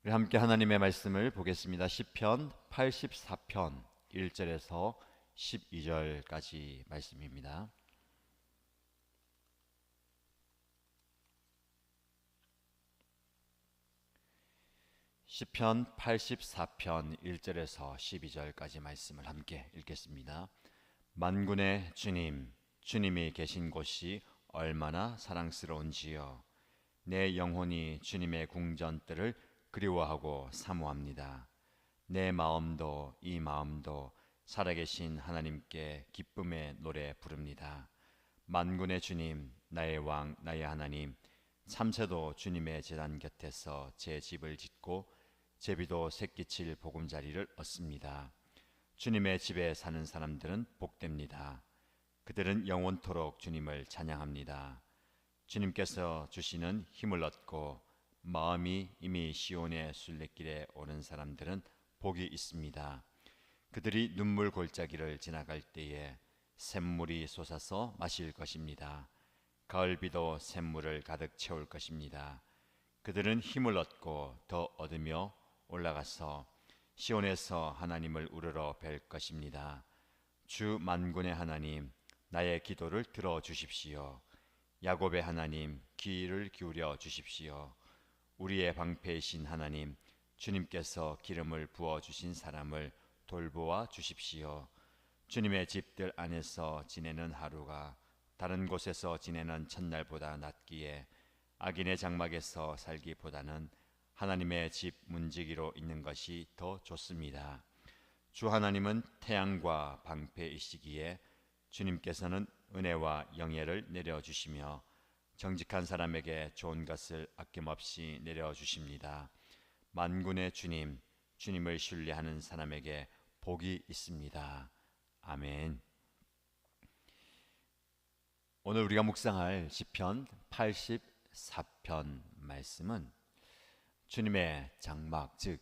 우리 함께 하나님의 말씀을 보겠습니다. 시편 84편 1절에서 12절까지 말씀입니다. 시편 84편 1절에서 12절까지 말씀을 함께 읽겠습니다. 만군의 주님, 주님이 계신 곳이 얼마나 사랑스러운지요. 내 영혼이 주님의 궁전들을 그리워하고 사모합니다. 내 마음도 이 마음도 살아계신 하나님께 기쁨의 노래 부릅니다. 만군의 주님, 나의 왕, 나의 하나님, 참새도 주님의 제단 곁에서 제 집을 짓고 제비도 새끼칠 보금자리를 얻습니다. 주님의 집에 사는 사람들은 복됩니다. 그들은 영원토록 주님을 찬양합니다. 주님께서 주시는 힘을 얻고 마음이 이미 시온의 순례길에 오는 사람들은 복이 있습니다. 그들이 눈물 골짜기를 지나갈 때에 샘물이 솟아서 마실 것입니다. 가을비도 샘물을 가득 채울 것입니다. 그들은 힘을 얻고 더 얻으며 올라가서 시온에서 하나님을 우러러 뵐 것입니다. 주 만군의 하나님, 나의 기도를 들어주십시오. 야곱의 하나님, 귀를 기울여 주십시오. 우리의 방패이신 하나님, 주님께서 기름을 부어주신 사람을 돌보아 주십시오. 주님의 집들 안에서 지내는 하루가 다른 곳에서 지내는 첫날보다 낫기에 악인의 장막에서 살기보다는 하나님의 집 문지기로 있는 것이 더 좋습니다. 주 하나님은 태양과 방패이시기에 주님께서는 은혜와 영예를 내려주시며 정직한 사람에게 좋은 것을 아낌없이 내려주십니다. 만군의 주님, 주님을 신뢰하는 사람에게 복이 있습니다. 아멘. 오늘 우리가 묵상할 시편 84편 말씀은 주님의 장막, 즉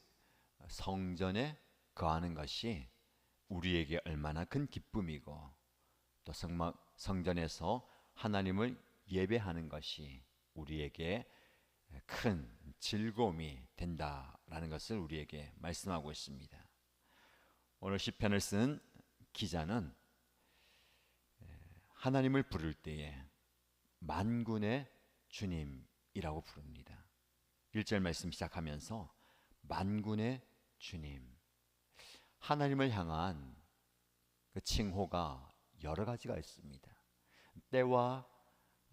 성전에 거하는 것이 우리에게 얼마나 큰 기쁨이고 또 성전에서 하나님을 예배하는 것이 우리에게 큰 즐거움이 된다라는 것을 우리에게 말씀하고 있습니다. 오늘 시편을 쓴 기자는 하나님을 부를 때에 만군의 주님이라고 부릅니다. 1절 말씀 시작하면서 만군의 주님, 하나님을 향한 그 칭호가 여러 가지가 있습니다. 때와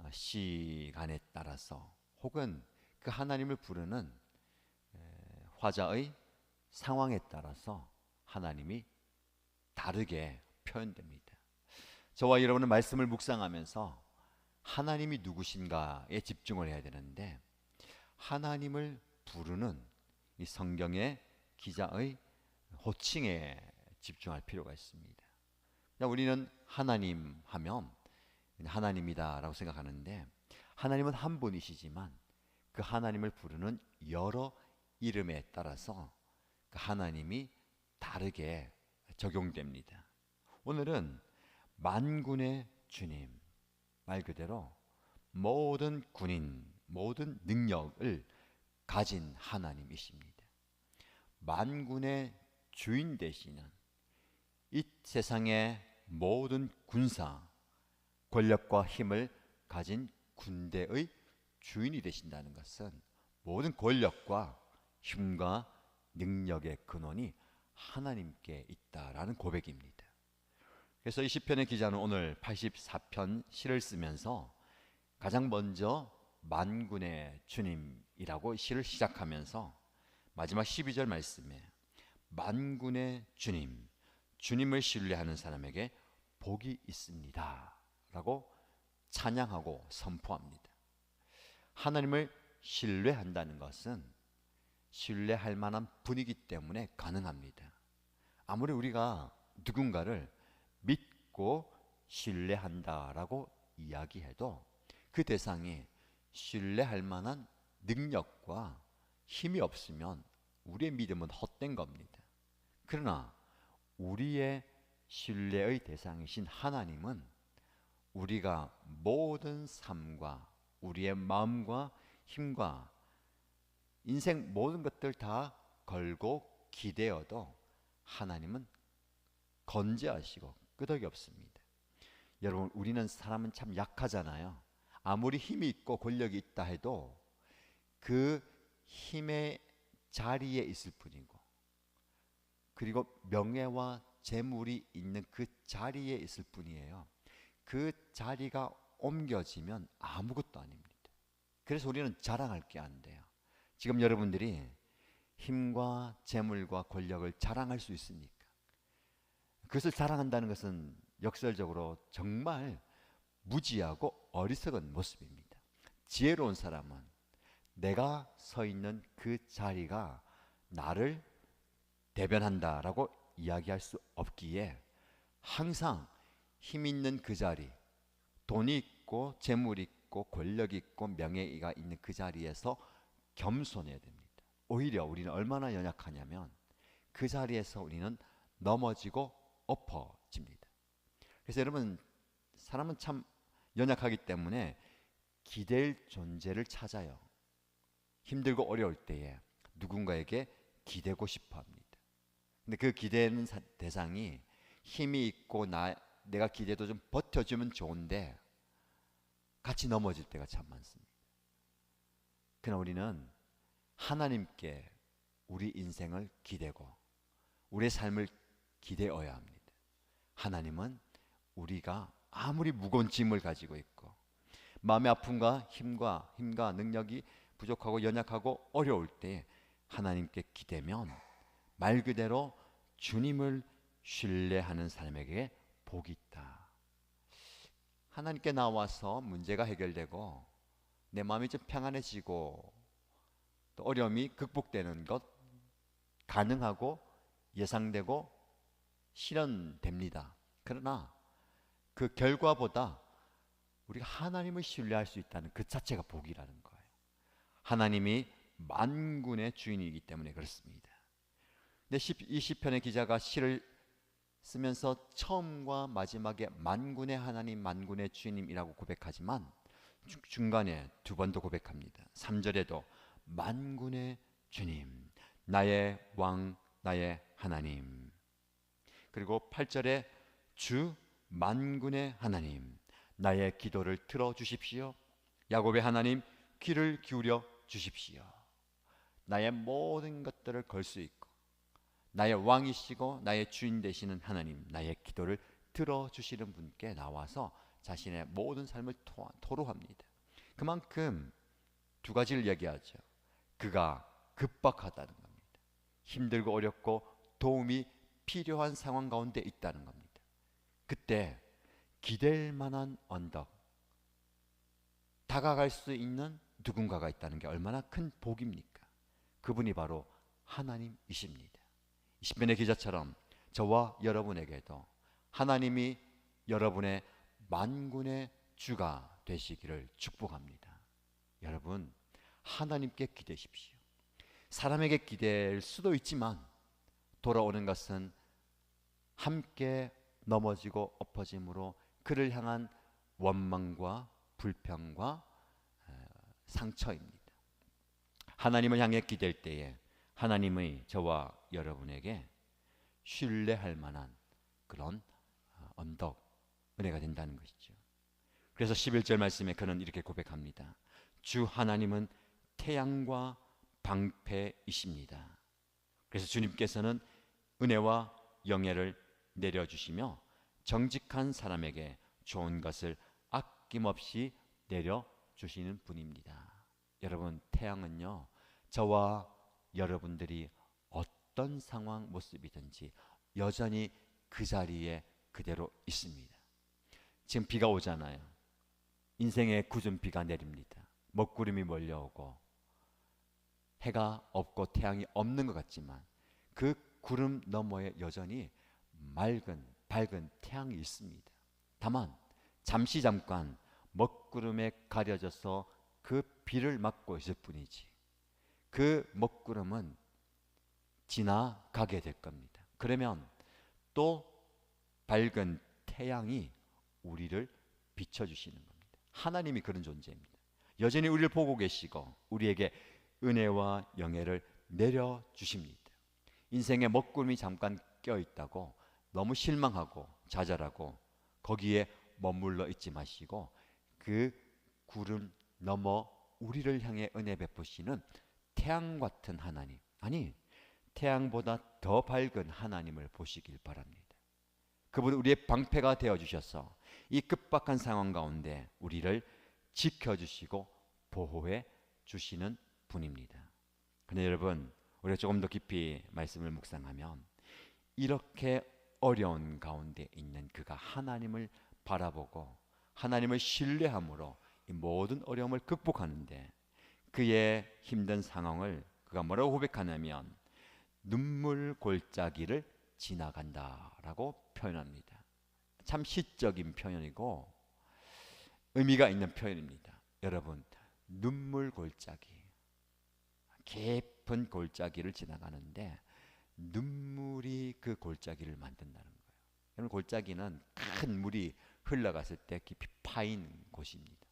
시간에 따라서 혹은 그 하나님을 부르는 화자의 상황에 따라서 하나님이 다르게 표현됩니다. 저와 여러분은 말씀을 묵상하면서 하나님이 누구신가에 집중을 해야 되는데 하나님을 부르는 이 성경의 기자의 호칭에 집중할 필요가 있습니다. 우리는 하나님 하면 하나님이다라고 생각하는데 하나님은 한 분이시지만 그 하나님을 부르는 여러 이름에 따라서 그 하나님이 다르게 적용됩니다. 오늘은 만군의 주님, 말 그대로 모든 군인, 모든 능력을 가진 하나님이십니다. 만군의 주인 되시는 이 세상의 모든 군사, 권력과 힘을 가진 군대의 주인이 되신다는 것은 모든 권력과 힘과 능력의 근원이 하나님께 있다라는 고백입니다. 그래서 이 시편의 기자는 오늘 84편 시를 쓰면서 가장 먼저 만군의 주님이라고 시를 시작하면서 마지막 12절 말씀에 만군의 주님, 주님을 신뢰하는 사람에게 복이 있습니다 라고 찬양하고 선포합니다. 하나님을 신뢰한다는 것은 신뢰할 만한 분이기 때문에 가능합니다. 아무리 우리가 누군가를 믿고 신뢰한다라고 이야기해도 그 대상이 신뢰할 만한 능력과 힘이 없으면 우리의 믿음은 헛된 겁니다. 그러나 우리의 신뢰의 대상이신 하나님은 우리가 모든 삶과 우리의 마음과 힘과 인생 모든 것들 다 걸고 기대어도 하나님은 건재하시고 끄덕이 없습니다. 여러분, 우리는 사람은 참 약하잖아요. 아무리 힘이 있고 권력이 있다 해도 그 힘의 자리에 있을 뿐이고, 그리고 명예와 재물이 있는 그 자리에 있을 뿐이에요. 그 자리가 옮겨지면 아무것도 아닙니다. 그래서 우리는 자랑할 게 안 돼요. 지금 여러분들이 힘과 재물과 권력을 자랑할 수 있습니까? 그것을 자랑한다는 것은 역설적으로 정말 무지하고 어리석은 모습입니다. 지혜로운 사람은 내가 서 있는 그 자리가 나를 대변한다라고 이야기할 수 없기에 항상 힘 있는 그 자리, 돈이 있고 재물이 있고 권력이 있고 명예가 있는 그 자리에서 겸손해야 됩니다. 오히려 우리는 얼마나 연약하냐면 그 자리에서 우리는 넘어지고 엎어집니다. 그래서 여러분, 사람은 참 연약하기 때문에 기댈 존재를 찾아요. 힘들고 어려울 때에 누군가에게 기대고 싶어 합니다. 근데 그 기대는 대상이 힘이 있고 내가 기대도 좀 버텨주면 좋은데 같이 넘어질 때가 참 많습니다. 그러나 우리는 하나님께 우리 인생을 기대고 우리의 삶을 기대어야 합니다. 하나님은 우리가 아무리 무거운 짐을 가지고 있고 마음의 아픔과 힘과 능력이 부족하고 연약하고 어려울 때 하나님께 기대면 말 그대로 주님을 신뢰하는 사람에게 복이 있다. 하나님께 나와서 문제가 해결되고 내 마음이 좀 평안해지고 또 어려움이 극복되는 것 가능하고 예상되고 실현됩니다. 그러나 그 결과보다 우리가 하나님을 신뢰할 수 있다는 그 자체가 복이라는 거예요. 하나님이 만군의 주인이기 때문에 그렇습니다. 근데 이 시편의 기자가 시를 쓰면서 처음과 마지막에 만군의 하나님, 만군의 주님이라고 고백하지만 중간에 두 번 더 고백합니다. 3절에도 만군의 주님, 나의 왕, 나의 하나님. 그리고 8절에 주 만군의 하나님, 나의 기도를 들어주십시오. 야곱의 하나님, 귀를 기울여 주십시오. 나의 모든 것들을 걸 수 있고 나의 왕이시고 나의 주인 되시는 하나님, 나의 기도를 들어주시는 분께 나와서 자신의 모든 삶을 토로합니다. 그만큼 두 가지를 얘기하죠. 그가 급박하다는 겁니다. 힘들고 어렵고 도움이 필요한 상황 가운데 있다는 겁니다. 그때 기댈 만한 언덕, 다가갈 수 있는 누군가가 있다는 게 얼마나 큰 복입니까? 그분이 바로 하나님이십니다. 이 시편의 기자처럼 저와 여러분에게도 하나님이 여러분의 만군의 주가 되시기를 축복합니다. 여러분, 하나님께 기대십시오. 사람에게 기댈 수도 있지만 돌아오는 것은 함께 넘어지고 엎어짐으로 그를 향한 원망과 불평과 상처입니다. 하나님을 향해 기댈 때에 하나님의 저와 여러분에게 신뢰할 만한 그런 언덕, 은혜가 된다는 것이죠. 그래서 11절 말씀에 그는 이렇게 고백합니다. 주 하나님은 태양과 방패이십니다. 그래서 주님께서는 은혜와 영예를 내려주시며 정직한 사람에게 좋은 것을 아낌없이 내려주시는 분입니다. 여러분, 태양은요, 저와 여러분들이 어떤 상황 모습이든지 여전히 그 자리에 그대로 있습니다. 지금 비가 오잖아요. 인생의 굳은 비가 내립니다. 먹구름이 몰려오고 해가 없고 태양이 없는 것 같지만 그 구름 너머에 여전히 맑은 밝은 태양이 있습니다. 다만 잠깐 먹구름에 가려져서 그 비를 맞고 있을 뿐이지 그 먹구름은 지나가게 될 겁니다. 그러면 또 밝은 태양이 우리를 비춰주시는 겁니다. 하나님이 그런 존재입니다. 여전히 우리를 보고 계시고 우리에게 은혜와 영예를 내려주십니다. 인생의 먹구름이 잠깐 껴있다고 너무 실망하고 좌절하고 거기에 머물러 있지 마시고 그 구름 넘어 우리를 향해 은혜 베푸시는 태양 같은 하나님, 아니 태양보다 더 밝은 하나님을 보시길 바랍니다. 그분은 우리의 방패가 되어주셔서 이 급박한 상황 가운데 우리를 지켜주시고 보호해 주시는 분입니다. 그런데 여러분, 우리가 조금 더 깊이 말씀을 묵상하면 이렇게 어려운 가운데 있는 그가 하나님을 바라보고 하나님을 신뢰함으로 이 모든 어려움을 극복하는데 그의 힘든 상황을 그가 뭐라고 고백하냐면 눈물 골짜기를 지나간다라고 표현합니다. 참 시적인 표현이고 의미가 있는 표현입니다. 여러분, 눈물 골짜기, 깊은 골짜기를 지나가는데 눈물이 그 골짜기를 만든다는 거예요. 여러분, 골짜기는 큰 물이 흘러갔을 때 깊이 파인 곳입니다.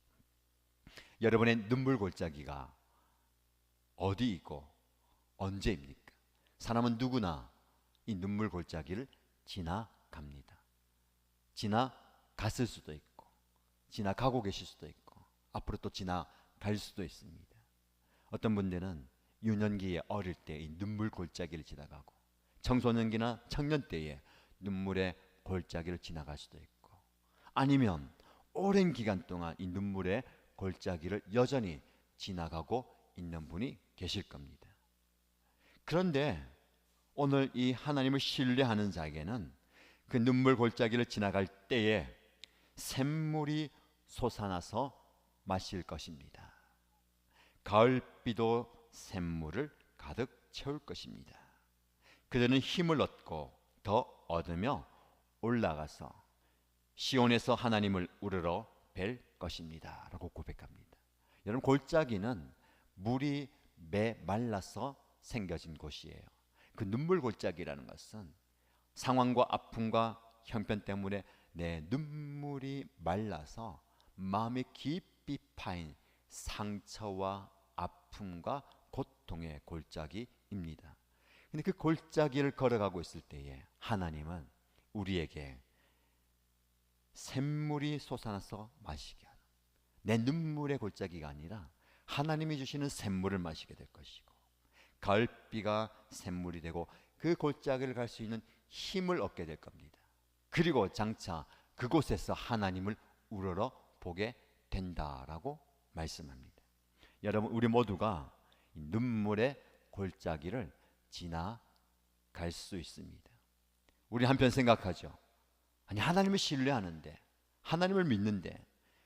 여러분의 눈물 골짜기가 어디 있고 언제입니까? 사람은 누구나 이 눈물 골짜기를 지나갑니다. 지나갔을 수도 있고 지나가고 계실 수도 있고 앞으로 또 지나갈 수도 있습니다. 어떤 분들은 유년기에 어릴 때 이 눈물 골짜기를 지나가고 청소년기나 청년 때에 눈물의 골짜기를 지나갈 수도 있고 아니면 오랜 기간 동안 이 눈물의 골짜기를 여전히 지나가고 있는 분이 계실 겁니다. 그런데 오늘 이 하나님을 신뢰하는 자에게는 그 눈물 골짜기를 지나갈 때에 샘물이 솟아나서 마실 것입니다. 가을비도 샘물을 가득 채울 것입니다. 그들은 힘을 얻고 더 얻으며 올라가서 시온에서 하나님을 우러러 뵐 것입니다 라고 고백합니다. 여러분, 골짜기는 물이 메말라서 생겨진 곳이에요. 그 눈물 골짜기라는 것은 상황과 아픔과 형편 때문에 내 눈물이 말라서 마음이 깊이 파인 상처와 아픔과 고통의 골짜기입니다. 근데 그 골짜기를 걸어가고 있을 때에 하나님은 우리에게 샘물이 솟아나서 마시게 하는, 내 눈물의 골짜기가 아니라 하나님이 주시는 샘물을 마시게 될 것이고 가을비가 샘물이 되고 그 골짜기를 갈 수 있는 힘을 얻게 될 겁니다. 그리고 장차 그곳에서 하나님을 우러러 보게 된다라고 말씀합니다. 여러분, 우리 모두가 눈물의 골짜기를 지나갈 수 있습니다. 우리 한편 생각하죠. 아니, 하나님을 신뢰하는데, 하나님을 믿는데,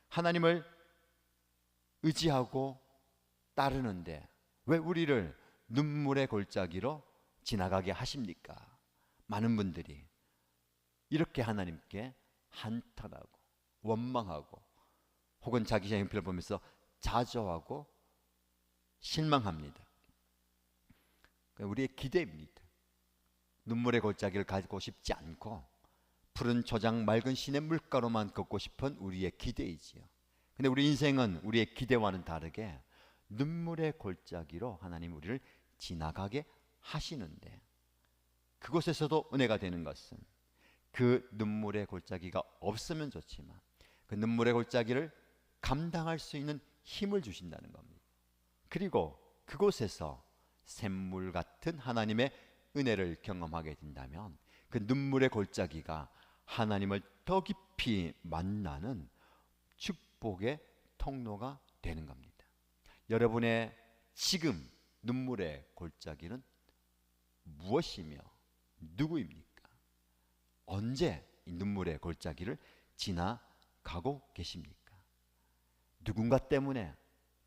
하나님을 의지하고 따르는데 왜 우리를 눈물의 골짜기로 지나가게 하십니까? 많은 분들이 이렇게 하나님께 한탄하고 원망하고 혹은 자기 형편을 보면서 좌절하고 실망합니다. 우리의 기대입니다. 눈물의 골짜기를 가고 싶지 않고 푸른 초장 맑은 시내 물가로만 걷고 싶은 우리의 기대이지요. 근데 우리 인생은 우리의 기대와는 다르게 눈물의 골짜기로 하나님 우리를 지나가게 하시는데 그곳에서도 은혜가 되는 것은 그 눈물의 골짜기가 없으면 좋지만 그 눈물의 골짜기를 감당할 수 있는 힘을 주신다는 겁니다. 그리고 그곳에서 샘물 같은 하나님의 은혜를 경험하게 된다면 그 눈물의 골짜기가 하나님을 더 깊이 만나는 축복의 통로가 되는 겁니다. 여러분의 지금 눈물의 골짜기는 무엇이며 누구입니까? 언제 이 눈물의 골짜기를 지나가고 계십니까? 누군가 때문에,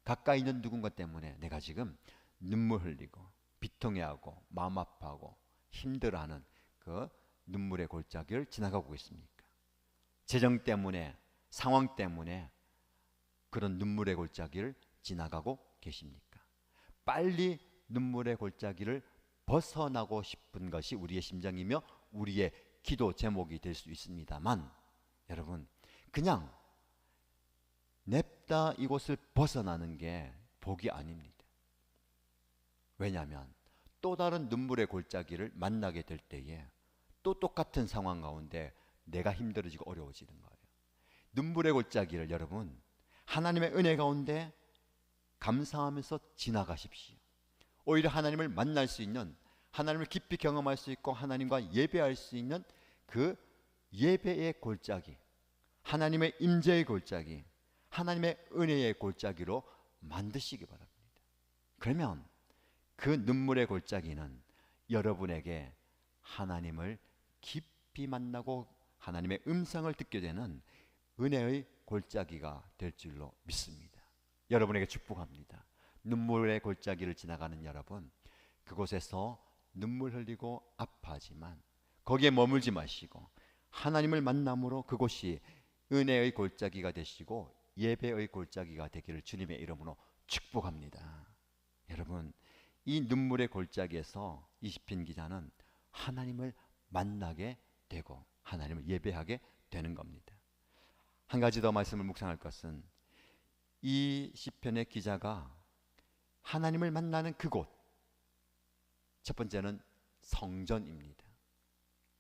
가까이 있는 누군가 때문에 내가 지금 눈물 흘리고 비통해하고 마음 아파하고 힘들어하는 그 눈물의 골짜기를 지나가고 있습니까? 재정 때문에, 상황 때문에 그런 눈물의 골짜기를 지나가고 계십니까? 빨리 눈물의 골짜기를 벗어나고 싶은 것이 우리의 심정이며 우리의 기도 제목이 될 수 있습니다만 여러분, 그냥 냅다 이곳을 벗어나는 게 복이 아닙니다. 왜냐하면 또 다른 눈물의 골짜기를 만나게 될 때에 또 똑같은 상황 가운데 내가 힘들어지고 어려워지는 거예요. 눈물의 골짜기를 여러분 하나님의 은혜 가운데 감사하면서 지나가십시오. 오히려 하나님을 만날 수 있는, 하나님을 깊이 경험할 수 있고 하나님과 예배할 수 있는 그 예배의 골짜기, 하나님의 임재의 골짜기, 하나님의 은혜의 골짜기로 만드시기 바랍니다. 그러면 그 눈물의 골짜기는 여러분에게 하나님을 깊이 만나고 하나님의 음성을 듣게 되는 은혜의 골짜기가 될 줄로 믿습니다. 여러분에게 축복합니다. 눈물의 골짜기를 지나가는 여러분, 그곳에서 눈물 흘리고 아파하지만 거기에 머물지 마시고 하나님을 만남으로 그곳이 은혜의 골짜기가 되시고 예배의 골짜기가 되기를 주님의 이름으로 축복합니다. 여러분, 이 눈물의 골짜기에서 이 시편 기자는 하나님을 만나게 되고 하나님을 예배하게 되는 겁니다. 한 가지 더 말씀을 묵상할 것은 이 시편의 기자가 하나님을 만나는 그곳, 첫 번째는 성전입니다.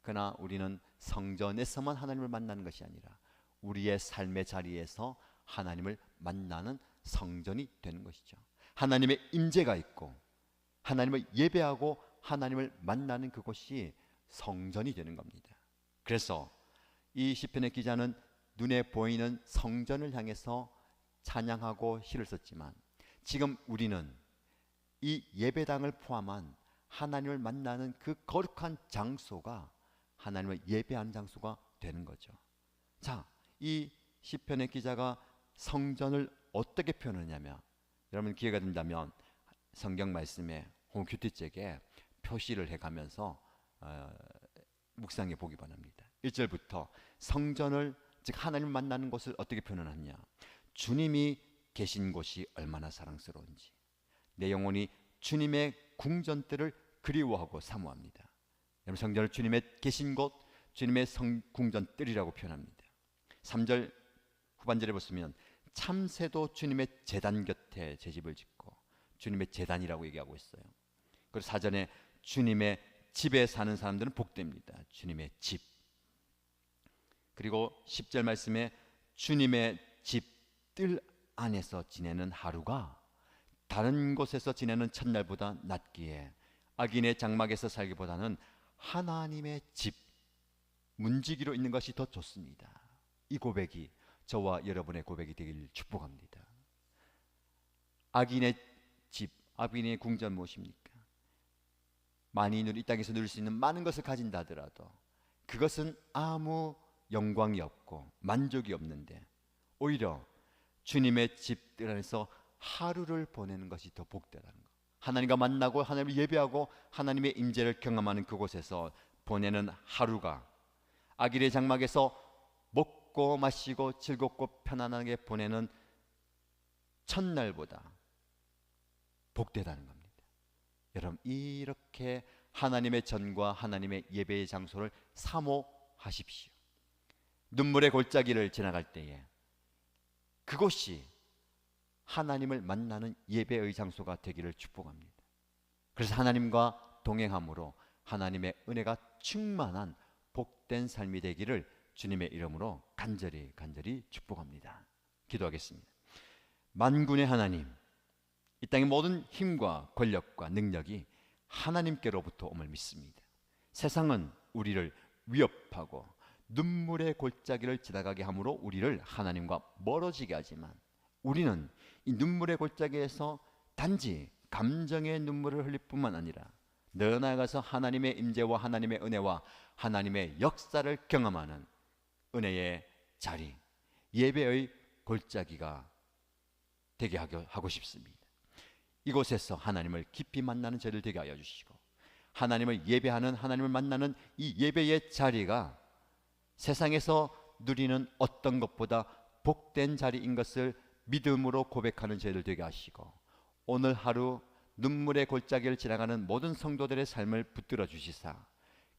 그러나 우리는 성전에서만 하나님을 만나는 것이 아니라 우리의 삶의 자리에서 하나님을 만나는 성전이 되는 것이죠. 하나님의 임재가 있고 하나님을 예배하고 하나님을 만나는 그곳이 성전이 되는 겁니다. 그래서 이 시편의 기자는 눈에 보이는 성전을 향해서 찬양하고 시를 썼지만 지금 우리는 이 예배당을 포함한 하나님을 만나는 그 거룩한 장소가 하나님을 예배하는 장소가 되는 거죠. 자, 이 시편의 기자가 성전을 어떻게 표현하냐면, 여러분 기회가 된다면 성경 말씀에 혹은 큐티책에 표시를 해가면서 묵상해 보기 바랍니다. 1절부터 성전을, 즉 하나님을 만나는 곳을 어떻게 표현하느냐. 주님이 계신 곳이 얼마나 사랑스러운지, 내 영혼이 주님의 궁전들을 그리워하고 사모합니다. 여러분, 성전을 주님의 계신 곳, 주님의 궁전들이라고 표현합니다. 3절 후반절에 보시면 참새도 주님의 제단 곁에 제 집을 짓고, 주님의 제단이라고 얘기하고 있어요. 그리고 4절에 주님의 집에 사는 사람들은 복됩니다. 주님의 집. 그리고 10절 말씀에 주님의 집 뜰 안에서 지내는 하루가 다른 곳에서 지내는 첫날보다 낫기에 악인의 장막에서 살기보다는 하나님의 집 문지기로 있는 것이 더 좋습니다. 이 고백이 저와 여러분의 고백이 되길 축복합니다. 악인의 집, 악인의 궁전 무엇입니까? 만인으로 이 땅에서 누릴 수 있는 많은 것을 가진다 하더라도 그것은 아무 영광이 없고 만족이 없는데, 오히려 주님의 집들 안에서 하루를 보내는 것이 더 복되다는 것. 하나님과 만나고 하나님을 예배하고 하나님의 임재를 경험하는 그곳에서 보내는 하루가 악인의 장막에서 먹고 마시고 즐겁고 편안하게 보내는 첫날보다 복되다는 겁니다. 여러분, 이렇게 하나님의 전과 하나님의 예배의 장소를 사모하십시오. 눈물의 골짜기를 지나갈 때에 그곳이 하나님을 만나는 예배의 장소가 되기를 축복합니다. 그래서 하나님과 동행함으로 하나님의 은혜가 충만한 복된 삶이 되기를 주님의 이름으로 간절히 축복합니다. 기도하겠습니다. 만군의 하나님, 이 땅의 모든 힘과 권력과 능력이 하나님께로부터 옴을 믿습니다. 세상은 우리를 위협하고 눈물의 골짜기를 지나가게 함으로 우리를 하나님과 멀어지게 하지만, 우리는 이 눈물의 골짜기에서 단지 감정의 눈물을 흘릴 뿐만 아니라 더 나아가서 하나님의 임재와 하나님의 은혜와 하나님의 역사를 경험하는 은혜의 자리, 예배의 골짜기가 되게 하고 싶습니다. 이곳에서 하나님을 깊이 만나는 저를 되게 하여 주시고, 하나님을 예배하는, 하나님을 만나는 이 예배의 자리가 세상에서 누리는 어떤 것보다 복된 자리인 것을 믿음으로 고백하는 저희들 되게 하시고, 오늘 하루 눈물의 골짜기를 지나가는 모든 성도들의 삶을 붙들어 주시사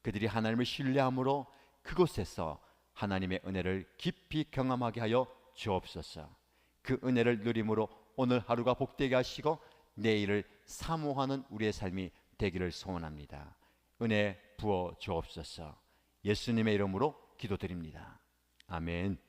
그들이 하나님을 신뢰함으로 그곳에서 하나님의 은혜를 깊이 경험하게 하여 주옵소서. 그 은혜를 누림으로 오늘 하루가 복되게 하시고 내일을 사모하는 우리의 삶이 되기를 소원합니다. 은혜 부어 주옵소서. 예수님의 이름으로 기도드립니다. 아멘.